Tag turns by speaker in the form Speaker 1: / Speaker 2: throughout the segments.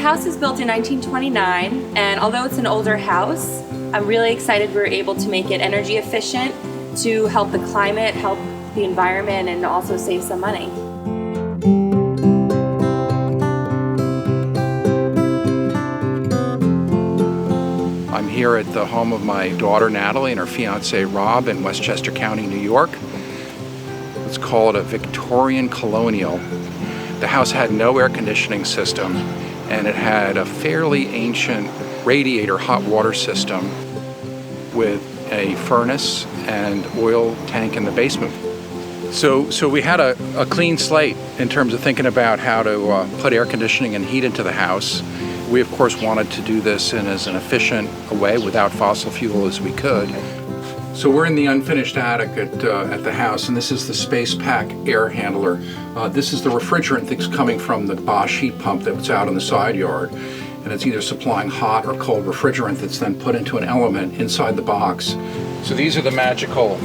Speaker 1: house is built in 1929, and although it's an older house, I'm really excited we're able to make it energy efficient to help the climate, help the environment, and also save some money.
Speaker 2: I'm here at the home of my daughter Natalie and her fiance Rob in Westchester County, New York. Let's call it a Victorian colonial. The house had no air conditioning system, and it had a fairly ancient radiator hot water system with a furnace and oil tank in the basement. So we had a clean slate in terms of thinking about how to put air conditioning and heat into the house. We of course wanted to do this in as an efficient a way without fossil fuel as we could. So we're in the unfinished attic at the house, and this is the Space Pack air handler. This is the refrigerant that's coming from the Bosch heat pump that's out in the side yard. And it's either supplying hot or cold refrigerant that's then put into an element inside the box. So these are the magical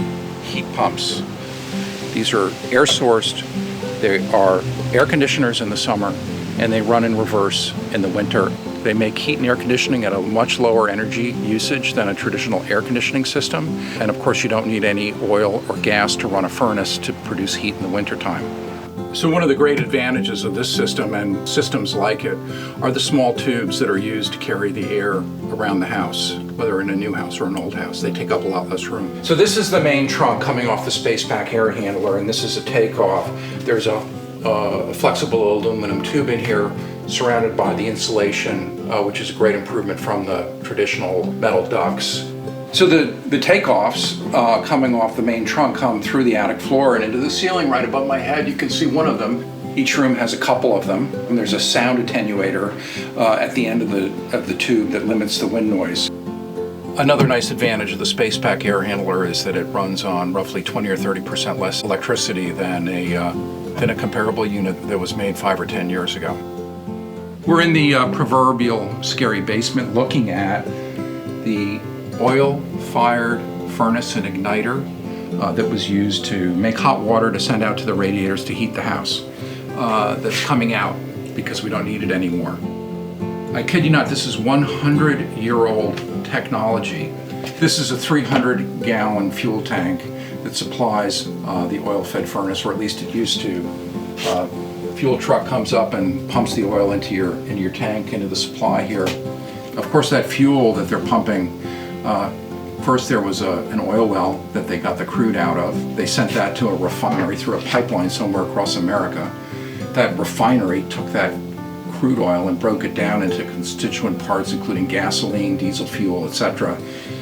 Speaker 2: heat pumps. These are air sourced. They are air conditioners in the summer, and they run in reverse in the winter. They make heat and air conditioning at a much lower energy usage than a traditional air conditioning system. And of course, you don't need any oil or gas to run a furnace to produce heat in the wintertime. So one of the great advantages of this system and systems like it are the small tubes that are used to carry the air around the house, whether in a new house or an old house. They take up a lot less room. So this is the main trunk coming off the Space Pack air handler, and this is a takeoff. There's a flexible aluminum tube in here surrounded by the insulation, which is a great improvement from the traditional metal ducts. So the takeoffs coming off the main trunk come through the attic floor and into the ceiling right above my head. You can see one of them. Each room has a couple of them, and there's a sound attenuator at the end of the tube that limits the wind noise. Another nice advantage of the Space Pack air handler is that it runs on roughly 20 or 30% less electricity than a comparable unit that was made 5 or 10 years ago. We're in the proverbial scary basement looking at the oil-fired furnace and igniter that was used to make hot water to send out to the radiators to heat the house. That's coming out because we don't need it anymore. I kid you not, this is 100-year-old technology. This is a 300-gallon fuel tank that supplies the oil-fed furnace, or at least it used to. Fuel truck comes up and pumps the oil into your tank, into the supply here. Of course, that fuel that they're pumping, first there was an oil well that they got the crude out of. They sent that to a refinery through a pipeline somewhere across America. That refinery took that crude oil and broke it down into constituent parts, including gasoline, diesel fuel, etc.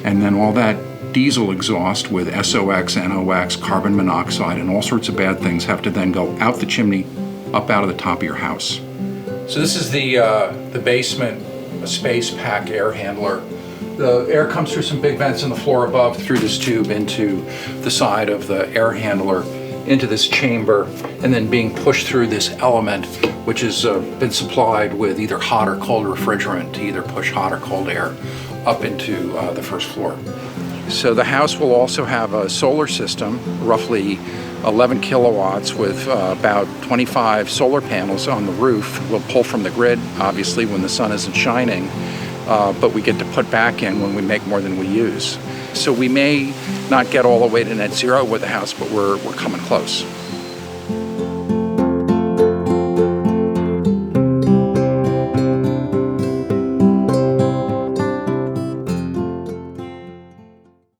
Speaker 2: And then all that diesel exhaust with SOx, NOx, carbon monoxide, and all sorts of bad things have to then go out the chimney, up out of the top of your house. So this is the basement Space Pack air handler. The air comes through some big vents in the floor above through this tube into the side of the air handler, into this chamber, and then being pushed through this element, which has been supplied with either hot or cold refrigerant to either push hot or cold air up into the first floor. So the house will also have a solar system, roughly 11 kilowatts, with about 25 solar panels on the roof. We'll pull from the grid, obviously, when the sun isn't shining, but we get to put back in when we make more than we use. So we may not get all the way to net zero with the house, but we're coming close.